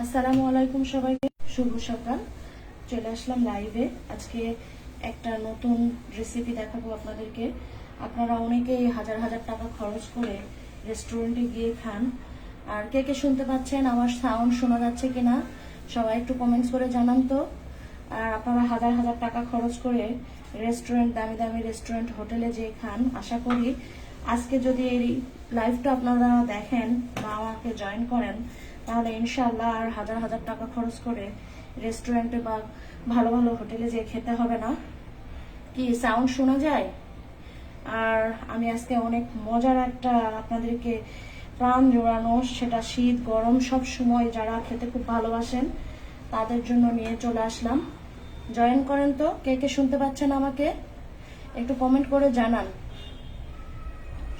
আসসালামু আলাইকুম সবাইকে, শুভ সকাল। চলে আসলাম লাইভে। আজকে একটা নতুন রেসিপি দেখাবো আপনাদেরকে। আপনারা অনেকেই হাজার হাজার টাকা খরচ করে রেস্টুরেন্টে গিয়ে খান। আর কে কে শুনতে পাচ্ছেন, আমার সাউন্ড শোনা যাচ্ছে কিনা সবাই একটু কমেন্টস করে জানান তো। আর আপনারা হাজার হাজার টাকা খরচ করে রেস্টুরেন্ট, দামি দামি রেস্টুরেন্ট, হোটেলে যেয়ে খান। আশা করি আজকে যদি এই লাইভটা আপনারা দেখেন বা আমাকে জয়েন করেন, তাহলে ইনশাআল্লাহ আর হাজার হাজার টাকা খরচ করে রেস্টুরেন্টে বা ভালো ভালো হোটেলে যেয়ে খেতে হবে না। কি সাউন্ড শোনা যায়? আর আমি আজকে অনেক মজার একটা আপনাদেরকে প্রাণ জোড়ানো, সেটা শীত গরম সব সময় যারা খেতে খুব ভালোবাসেন তাদের জন্য নিয়ে চলে আসলাম। জয়েন করেন তো, কে কে শুনতে পাচ্ছেন আমাকে একটু কমেন্ট করে জানান।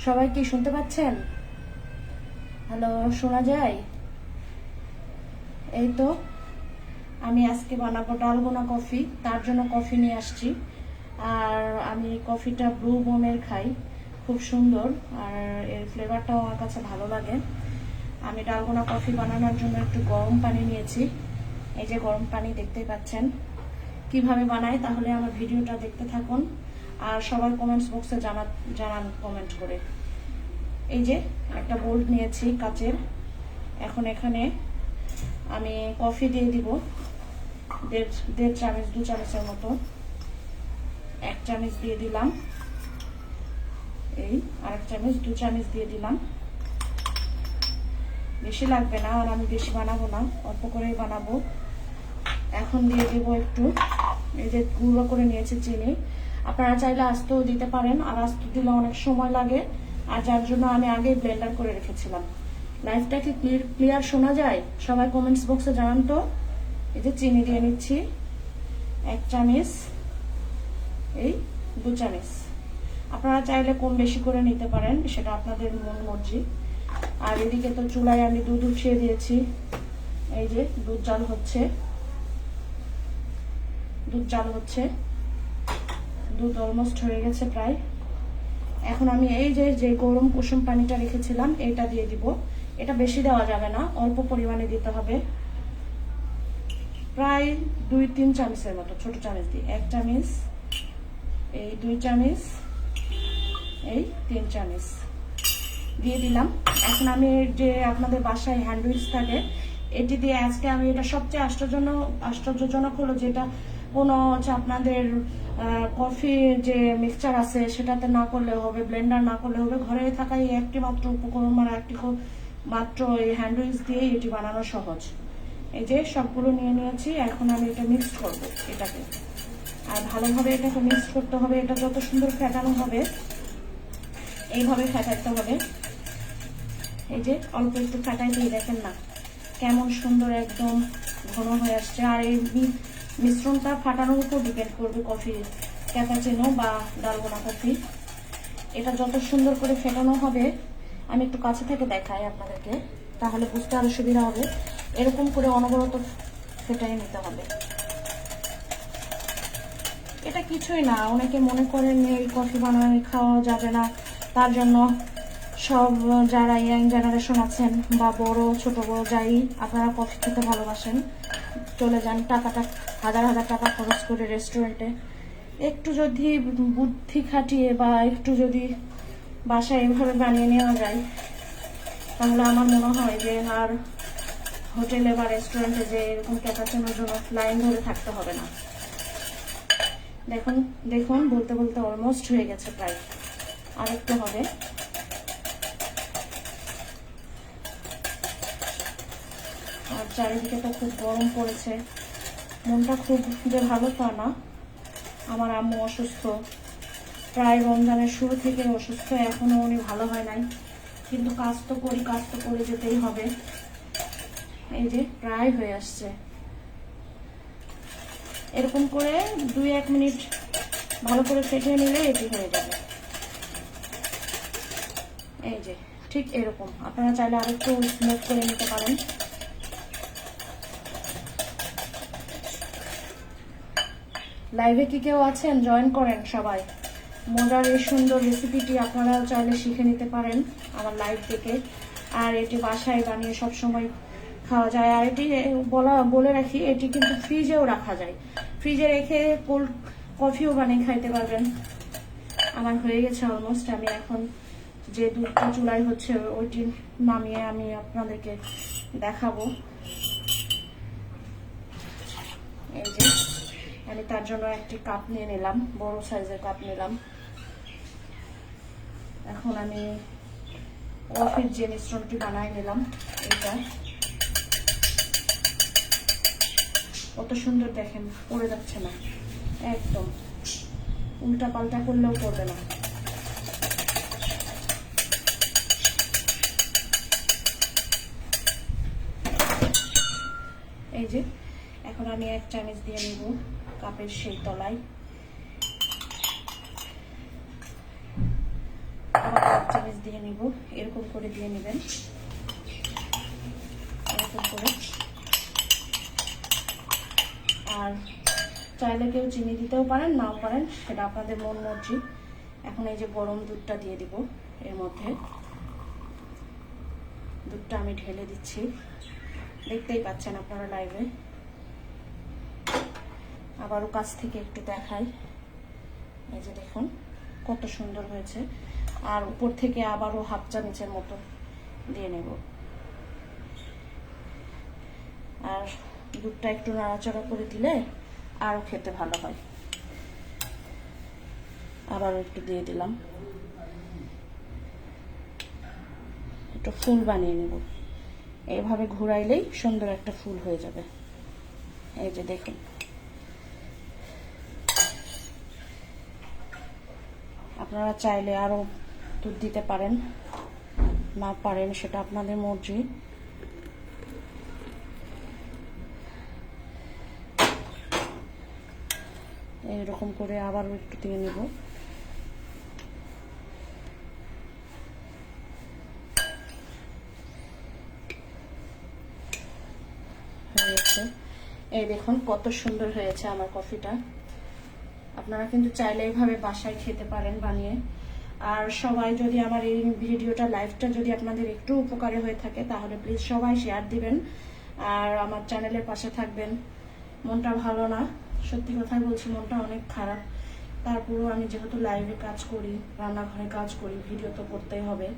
সবাই কি শুনতে পাচ্ছেন? হ্যালো, শোনা যায়? এই তো আমি আজকে বানাবো ডালগোনা কফি। তার জন্য কফি নিয়ে আসছি। আর আমি কফিটা ব্রু বোমের খাই, খুব সুন্দর, আর এর ফ্লেভারটাও আমার কাছে ভালো লাগে। আমি ডালগোনা কফি বানানোর জন্য একটু গরম পানি নিয়েছি। এই যে গরম পানি দেখতেই পাচ্ছেন। কিভাবে বানাই তাহলে আমার ভিডিওটা দেখতে থাকুন। আর সবার কমেন্টস বক্সে জানান কমেন্ট করে। এই যে একটা বোল্ট নিয়েছি কাচের। এখন এখানে আমি কফি দিয়ে দিব দেড় চামচ, 2 চামচের মতো। 1 চামচ দিয়ে দিলাম, এই আরেক চামচ, 2 চামচ দিয়ে দিলাম। বেশি লাগবে না, আর আমি বেশি বানাবো না, অল্প করেই বানাবো। এখন দিয়ে দিব একটু, এই যে গুঁড়ো করে নিয়েছি চিনি। আপনারা চাইলে আস্তেও দিতে পারেন, আর আস্তে দিলে অনেক সময় লাগে, আর যার জন্য আমি আগে ব্লেন্ডার করে রেখেছিলাম। লাইভটা কি ক্লিয়ার শোনা যায়? সবাই কমেন্টস বক্সে জানান তো। এই যে চিনি দিয়ে নিচ্ছি 1 চামচ, এই 2 চামচ। আপনারা চাইলে কম বেশি করে নিতে পারেন, সেটা আপনাদের মন মর্জি। আর এদিকে তো চুলায় আমি দুধ উঠিয়ে দিয়েছি। এই যে দুধ জাল হচ্ছে, দুধ অলমোস্ট হয়ে গেছে প্রায়। এখন আমি এই যে গরম কুসুম পানিটা রেখেছিলাম এটা দিয়ে দিব। এটা বেশি দেওয়া যাবে না, অল্প পরিমাণে দিতে হবে, প্রায় 2-3 চামচের মতো, ছোট চামচ দিয়ে। 1 চামচ, এই 2 চামচ, এই 3 চামচ দিয়ে দিলাম। এখন আমি যে আপনাদের বাসায় হ্যান্ডউইচ থাকে, এটি দিয়ে আজকে আমি, এটা সবচেয়ে আশ্চর্যজনক হলো যেটা কোনো হচ্ছে আপনাদের কফি যে মিক্সচার আছে সেটাতে না করলে হবে, ব্লেন্ডার না করলে হবে, ঘরে থাকা এই একটি মাত্র উপকরণ, মানে একটি মাত্র এই হ্যান্ডউইচ দিয়ে এটি বানানো সহজ। এই যে সবগুলো নিয়ে নিয়েছি। এখন আমি এটা মিক্স করবো এটাকে, আর ভালোভাবে এটাকে মিক্স করতে হবে। এটা যত সুন্দর ফেটানো হবে, এইভাবে ফেটাইতে হবে। এই যে অল্প একটু ফেটাইতেই দেখেন না কেমন সুন্দর একদম ঘন হয়ে আসছে। আর এই মিশ্রণটা ফাটানোর উপর ডিপেন্ড করবে কফি ক্যাপাচিনো বা ডালগোনা কফি। এটা যত সুন্দর করে ফেটানো হবে, আমি একটু কাছে থেকে দেখাই আপনাদেরকে, তাহলে বুঝতে আরো সুবিধা হবে। এরকম করে অনবরত ফেটাই নিতে হবে। এটা কিছুই না, অনেকে মনে করেন এই কফি বানানো খাওয়া যাবে না, তার জন্য সব যারা ইয়াং জেনারেশন আছেন বা ছোট বড় যাই আপনারা কফি খেতে ভালোবাসেন, চলে যান টাকাটা হাজার হাজার টাকা খরচ করে রেস্টুরেন্টে। একটু যদি বুদ্ধি খাটিয়ে বা একটু যদি বাসায় এভাবে বানিয়ে নেওয়া যায়, তাহলে আমার মনে হয় যে আর হোটেলে বা রেস্টুরেন্টে যে এরকম ক্যাপাচিনোর জন্য লাইন ধরে থাকতে হবে না। দেখুন বলতে বলতে অলমোস্ট হয়ে গেছে প্রায়, আরেকটু হবে। আর চারিদিকে তো খুব গরম পড়েছে, মনটা খুব যে ভালো তা না। আমার আম্মু অসুস্থ, প্রায় রমজানের শুরু থেকে অসুস্থ, এখনো উনি ভালো হয় নাই, কিন্তু কাজ তো করে যেতেই হবে। এই যে প্রায় হয়ে আসছে। এরকম করে 2-1 মিনিট ভালো করে ফেটে নিলে এটি হয়ে যাবে। এই যে ঠিক এরকম। আপনারা চাইলে আরেকটু স্মুথ করে নিতে পারেন। লাইভে কি কেউ আছেন? জয়েন করেন সবাই। মজার এই সুন্দর রেসিপিটি আপনারা চাইলে শিখে নিতে পারেন আমার লাইভ থেকে। আর এটি বাসায় বানিয়ে সবসময় খাওয়া যায়। আর এটি বলে রাখি, এটি কিন্তু ফ্রিজেও রাখা যায়, ফ্রিজে রেখে কোল্ড কফিও বানিয়ে খাইতে পারবেন। আমার হয়ে গেছে অলমোস্ট। আমি এখন যে দুধটা চুলায় হচ্ছে ওইটি নামিয়ে আমি আপনাদেরকে দেখাবো। এই যে আমি তার জন্য একটি কাপ নিয়ে নিলাম, বড় সাইজের কাপ নিলাম। এখন আমি কফির যে মিশ্রণটি বানাই নিলাম, এটা কত সুন্দর দেখেন, পড়ে যাচ্ছে না, একদম উল্টা পাল্টা করলেও পড়বে না। এই যে এখন আমি 1 চামচ দিয়ে নিব কাপের সেই তলায়, আবার 1 চামচ দিয়ে নিব। এরকম করে দিয়ে নেবেন, এরকম করে। আর চাইলে কেউ চিনি দিতেও পারেন, নাও পারেন, সেটা আপনাদের মন মর্জি। এখন এই যে গরম দুধটা দিয়ে দিব এর মধ্যে। দুধটা আমি ঢেলে দিচ্ছি, দেখতেই পাচ্ছেন আপনারা লাইভে। আবারও কাছ থেকে একটু দেখাই, এই যে দেখুন কত সুন্দর হয়েছে। আর উপর থেকে আবারও 1/2 চামচের মতো দিয়ে নেব। আর দুধটা একটু নাড়াচাড়া করে দিলে আরো খেতে ভালো হয়। আবার একটু দিয়ে দিলাম, একটু ফুল বানিয়ে নেব। এইভাবে ঘোরাইলেই সুন্দর একটা ফুল হয়ে যাবে। এই যে দেখুন, আপনারা চাইলে আরো দুধ দিতে পারেন, না পারেন সেটা আপনাদের মর্জি। এরকম করে আবার একটু দিয়ে নেব। হয়েছে, এই দেখুন কত সুন্দর হয়েছে আমার কফিটা। আপনারা কিন্তু চাইলে এইভাবে বাসায় খেতে পারেন বানিয়ে। আর সবাই যদি আমার এই ভিডিওটা লাইভটা যদি আপনাদের একটু উপকারী হয়ে থাকে তাহলে প্লিজ সবাই শেয়ার দিবেন আর আমার চ্যানেলের পাশে থাকবেন। মনটা ভালো না, সত্যি কথা বলছি, মনটা অনেক খারাপ। তারপরেও আমি যেহেতু লাইভে কাজ করি, রান্নাঘরে কাজ করি, ভিডিও তো করতেই হবে।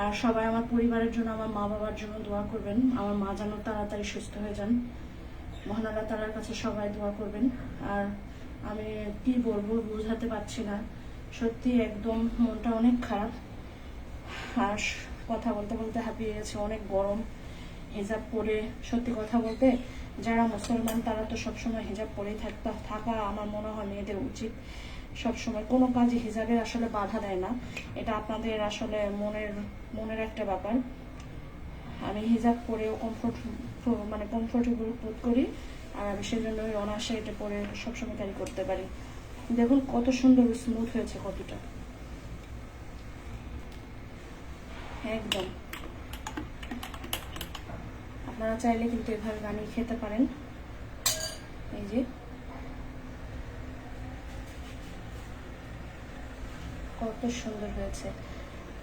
আর সবাই আমার পরিবারের জন্য, আমার মা বাবার জন্য দোয়া করবেন। আমার মা যেন তাড়াতাড়ি সুস্থ হয়ে যান, মহান আল্লাহ তাআলার কাছে সবাই দোয়া করবেন। আর আমি কি বলবো বুঝাতে পারছি না, সত্যি একদম মনটা অনেক খারাপ। আর কথা বলতে বলতে হাঁপিয়ে গেছে, অনেক গরম। হিজাব পরে, সত্যি কথা বলতে যারা মুসলমান তারা তো সবসময় হিজাব পরেই থাকা আমার মনে হয় মেয়েদের উচিত। সবসময় কোনো কাজে হিজাবের আসলে বাধা দেয় না, এটা আপনাদের আসলে মনের একটা ব্যাপার। আমি হিজাব পরেও কমফোর্টেবল বোধ করি, আর আমি সেজন্য অনায়াসে এটা পরে সবসময় ক্যারি করতে পারি। দেখুন কত সুন্দর স্মুথ হয়েছে কফিটা, একদম। আপনারা চাইলে কিন্তু এভাবে বানিয়ে খেতে পারেন। এই যে কত সুন্দর হয়েছে।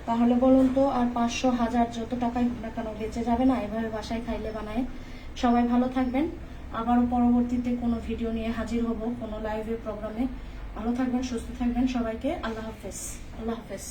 তাহলে বলুন তো, আর 500 1000 যত টাকাই হোক না কেন বেঁচে যাবে না এভাবে বাসায় খাইলে বানায়? সবাই ভালো থাকবেন, আবারও পরবর্তীতে কোনো ভিডিও নিয়ে হাজির হব, কোনো লাইভে প্রোগ্রামে। ভালো থাকবেন, সুস্থ থাকবেন, সবাইকে আল্লাহ হাফেজ। আল্লাহ হাফেজ।